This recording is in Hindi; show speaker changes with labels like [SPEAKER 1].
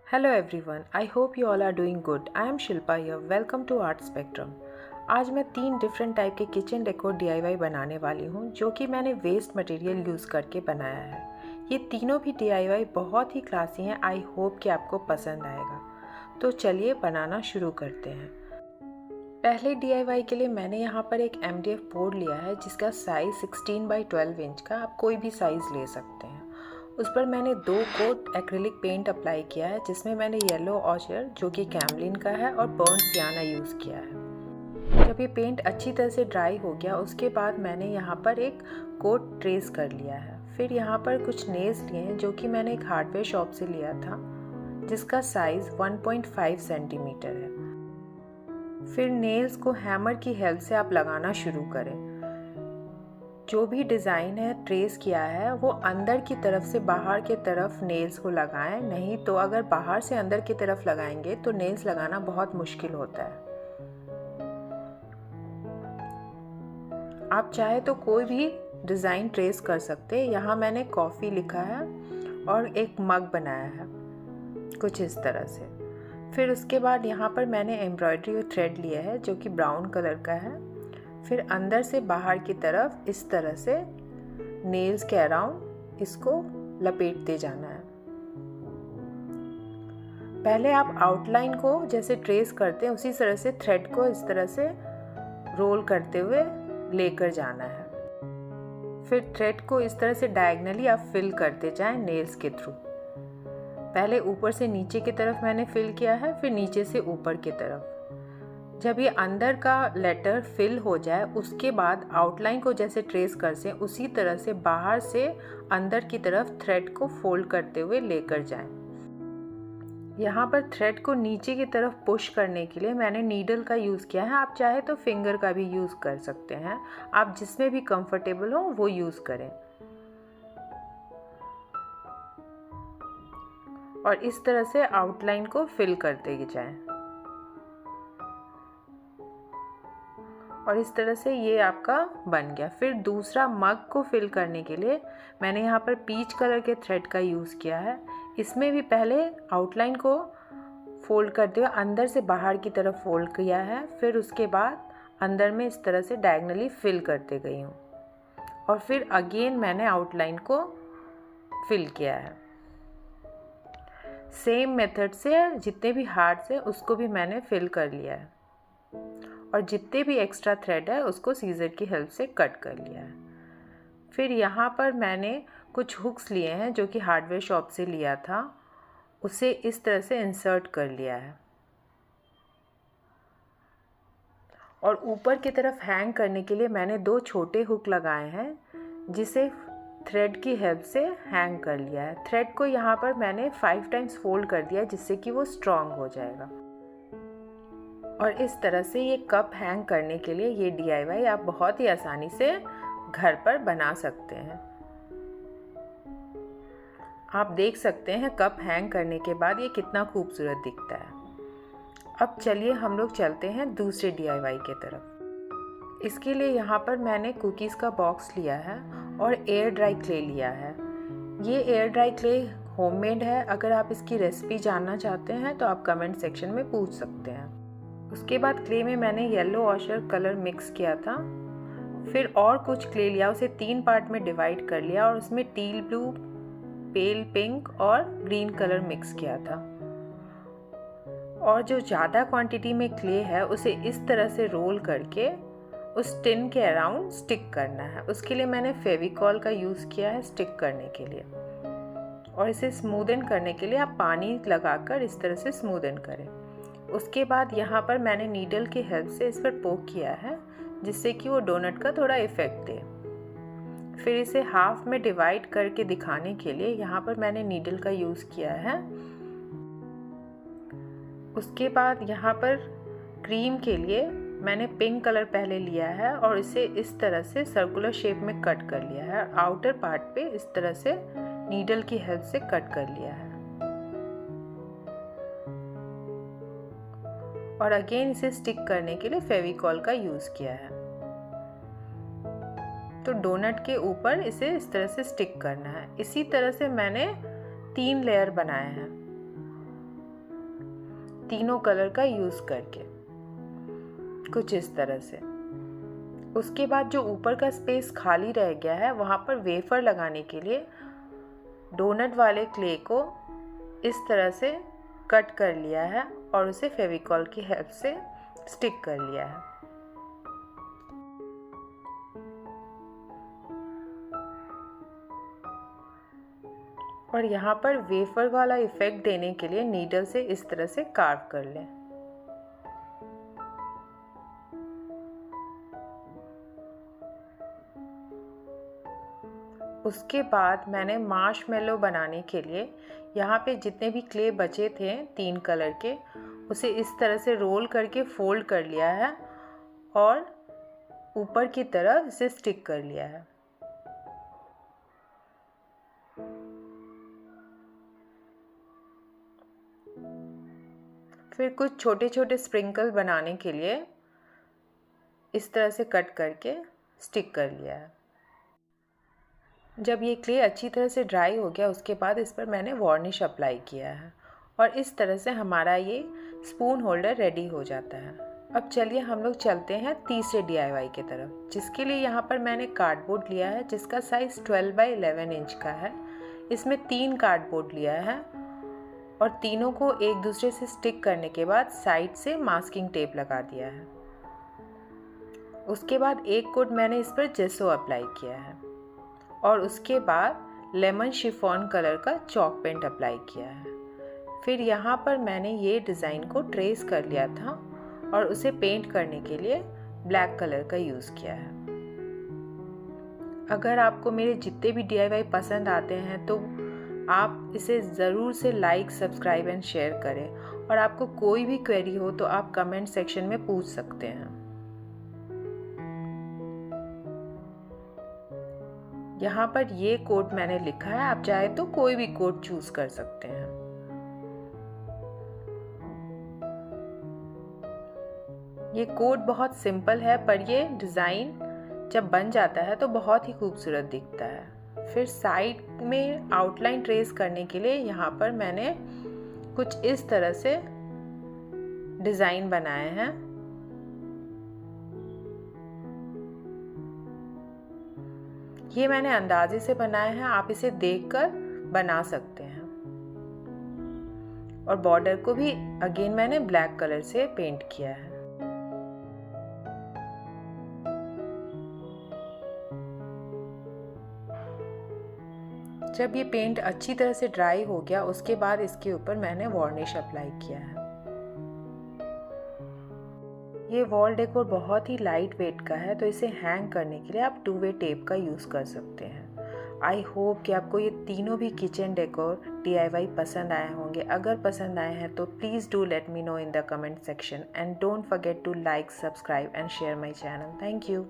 [SPEAKER 1] Hello everyone, I hope you all are doing good. I am Shilpa here. Welcome to Art Spectrum. आज मैं 3 डिफरेंट टाइप के किचन डेकोर DIY बनाने वाली हूँ जो कि मैंने वेस्ट मटेरियल यूज़ करके बनाया है। ये तीनों भी DIY बहुत ही क्लासी हैं। आई होप कि आपको पसंद आएगा। तो चलिए बनाना शुरू करते हैं। पहले DIY के लिए मैंने यहाँ पर एक MDF बोर्ड लिया है जिसका साइज़ 16x12 इंच का, आप कोई भी साइज़ ले सकते हैं। उस पर मैंने 2 कोट एक्रिलिक पेंट अप्लाई किया है जिसमें मैंने येलो ऑचर जो कि कैमलिन का है और बर्न सियाना यूज़ किया है। जब ये पेंट अच्छी तरह से ड्राई हो गया उसके बाद मैंने यहाँ पर एक कोट ट्रेस कर लिया है। फिर यहाँ पर कुछ नेल्स लिए हैं जो कि मैंने एक हार्डवेयर शॉप से लिया था जिसका साइज़ 1.5 सेंटीमीटर है। फिर नेल्स को हैमर की हेल्प से आप लगाना शुरू करें। जो भी डिज़ाइन है ट्रेस किया है वो अंदर की तरफ से बाहर की तरफ नेल्स को लगाएं, नहीं तो अगर बाहर से अंदर की तरफ लगाएंगे तो नेल्स लगाना बहुत मुश्किल होता है। आप चाहे तो कोई भी डिज़ाइन ट्रेस कर सकते हैं। यहाँ मैंने कॉफ़ी लिखा है और एक मग बनाया है कुछ इस तरह से। फिर उसके बाद यहाँ पर मैंने एम्ब्रॉयडरी और थ्रेड लिया है जो कि ब्राउन कलर का है। फिर अंदर से बाहर की तरफ इस तरह से नेल्स के अराउंड इसको लपेटते जाना है। पहले आप आउटलाइन को जैसे ट्रेस करते हैं उसी तरह से थ्रेड को इस तरह से रोल करते हुए लेकर जाना है। फिर थ्रेड को इस तरह से डायगनली आप फिल करते जाएं नेल्स के थ्रू। पहले ऊपर से नीचे की तरफ मैंने फिल किया है, फिर नीचे से ऊपर की तरफ। जब ये अंदर का लेटर फिल हो जाए उसके बाद आउटलाइन को जैसे ट्रेस करते हैं उसी तरह से बाहर से अंदर की तरफ थ्रेड को फोल्ड करते हुए लेकर जाएं। यहाँ पर थ्रेड को नीचे की तरफ पुश करने के लिए मैंने नीडल का यूज़ किया है। आप चाहे तो फिंगर का भी यूज़ कर सकते हैं, आप जिसमें भी कंफर्टेबल हो वो यूज़ करें। और इस तरह से आउटलाइन को फिल करते जाएं। और इस तरह से ये आपका बन गया। फिर दूसरा मग को फिल करने के लिए मैंने यहाँ पर पीच कलर के थ्रेड का यूज़ किया है। इसमें भी पहले आउटलाइन को फोल्ड करते हुए अंदर से बाहर की तरफ फोल्ड किया है, फिर उसके बाद अंदर में इस तरह से डायगनली फिल करते गई हूँ और फिर अगेन मैंने आउटलाइन को फिल किया है। सेम मेथड से जितने भी हार्ट्स हैं उसको भी मैंने फिल कर लिया है और जितने भी एक्स्ट्रा थ्रेड है उसको सीजर की हेल्प से कट कर लिया है। फिर यहाँ पर मैंने कुछ हुक्स लिए हैं जो कि हार्डवेयर शॉप से लिया था, उसे इस तरह से इंसर्ट कर लिया है और ऊपर की तरफ हैंग करने के लिए मैंने 2 छोटे हुक लगाए हैं जिसे थ्रेड की हेल्प से हैंग कर लिया है। थ्रेड को यहाँ पर मैंने 5 टाइम्स फोल्ड कर दिया जिससे कि वो स्ट्रॉन्ग हो जाएगा। और इस तरह से ये कप हैंग करने के लिए ये DIY आप बहुत ही आसानी से घर पर बना सकते हैं। आप देख सकते हैं कप हैंग करने के बाद ये कितना खूबसूरत दिखता है। अब चलिए हम लोग चलते हैं दूसरे DIY के तरफ। इसके लिए यहाँ पर मैंने कुकीज़ का बॉक्स लिया है और एयर ड्राई क्ले लिया है। ये एयर ड्राई क्ले होममेड है। अगर आप इसकी रेसिपी जानना चाहते हैं तो आप कमेंट सेक्शन में पूछ सकते हैं। उसके बाद क्ले में मैंने येलो ऑचर कलर मिक्स किया था। फिर और कुछ क्ले लिया, उसे 3 पार्ट में डिवाइड कर लिया और उसमें टील ब्लू, पेल पिंक और ग्रीन कलर मिक्स किया था। और जो ज़्यादा क्वांटिटी में क्ले है उसे इस तरह से रोल करके उस टिन के अराउंड स्टिक करना है। उसके लिए मैंने फेविकॉल का यूज़ किया है स्टिक करने के लिए। और इसे स्मूदन करने के लिए आप पानी लगाकर इस तरह से स्मूदन करें। उसके बाद यहाँ पर मैंने नीडल की हेल्प से इस पर पोक किया है जिससे कि वो डोनट का थोड़ा इफेक्ट दे। फिर इसे हाफ में डिवाइड करके दिखाने के लिए यहाँ पर मैंने नीडल का यूज़ किया है। उसके बाद यहाँ पर क्रीम के लिए मैंने पिंक कलर पहले लिया है और इसे इस तरह से सर्कुलर शेप में कट कर लिया है। आउटर पार्ट पे इस तरह से नीडल की हेल्प से कट कर लिया है और अगेन इसे स्टिक करने के लिए फेविकॉल का यूज़ किया है। तो डोनट के ऊपर इसे इस तरह से स्टिक करना है। इसी तरह से मैंने 3 लेयर बनाए हैं। तीनों कलर का यूज़ करके, कुछ इस तरह से। उसके बाद जो ऊपर का स्पेस खाली रह गया है वहाँ पर वेफर लगाने के लिए डोनट वाले क्ले को इस तरह से कट कर लिया है और उसे फेविकॉल की हेल्प से स्टिक कर लिया है। और यहाँ पर वेफर वाला इफ़ेक्ट देने के लिए नीडल से इस तरह से कार्व कर लें। उसके बाद मैंने मार्शमेलो बनाने के लिए यहाँ पे जितने भी क्ले बचे थे 3 कलर के, उसे इस तरह से रोल करके फोल्ड कर लिया है और ऊपर की तरफ इसे स्टिक कर लिया है। फिर कुछ छोटे छोटे स्प्रिंकल बनाने के लिए इस तरह से कट करके स्टिक कर लिया है। जब ये क्ले अच्छी तरह से ड्राई हो गया उसके बाद इस पर मैंने वार्निश अप्लाई किया है और इस तरह से हमारा ये स्पून होल्डर रेडी हो जाता है। अब चलिए हम लोग चलते हैं तीसरे DIY की तरफ, जिसके लिए यहाँ पर मैंने कार्डबोर्ड लिया है जिसका साइज़ 12 बाई 11 इंच का है। इसमें 3 कार्डबोर्ड लिया है और तीनों को एक दूसरे से स्टिक करने के बाद साइड से मास्किंग टेप लगा दिया है। उसके बाद एक कोट मैंने इस पर जेसो अप्लाई किया है और उसके बाद लेमन शिफॉन कलर का चॉक पेंट अप्लाई किया है। फिर यहाँ पर मैंने ये डिज़ाइन को ट्रेस कर लिया था और उसे पेंट करने के लिए ब्लैक कलर का यूज़ किया है। अगर आपको मेरे जितने भी DIY पसंद आते हैं तो आप इसे ज़रूर से लाइक, सब्सक्राइब एंड शेयर करें और आपको कोई भी क्वेरी हो तो आप कमेंट सेक्शन में पूछ सकते हैं। यहाँ पर ये कोड मैंने लिखा है, आप चाहे तो कोई भी कोड चूज कर सकते हैं। ये कोड बहुत सिंपल है पर ये डिज़ाइन जब बन जाता है तो बहुत ही खूबसूरत दिखता है। फिर साइड में आउटलाइन ट्रेस करने के लिए यहाँ पर मैंने कुछ इस तरह से डिज़ाइन बनाए हैं। ये मैंने अंदाजे से बनाए हैं, आप इसे देखकर बना सकते हैं। और बॉर्डर को भी अगेन मैंने ब्लैक कलर से पेंट किया है। जब ये पेंट अच्छी तरह से ड्राई हो गया उसके बाद इसके ऊपर मैंने वार्निश अप्लाई किया है। ये वॉल डेकोर बहुत ही लाइट वेट का है तो इसे हैंग करने के लिए आप 2-वे टेप का यूज़ कर सकते हैं। आई होप कि आपको ये तीनों भी किचन डेकोर DIY पसंद आए होंगे। अगर पसंद आए हैं तो please do let me know in the comment section and don't forget to like, subscribe and share my channel. Thank you.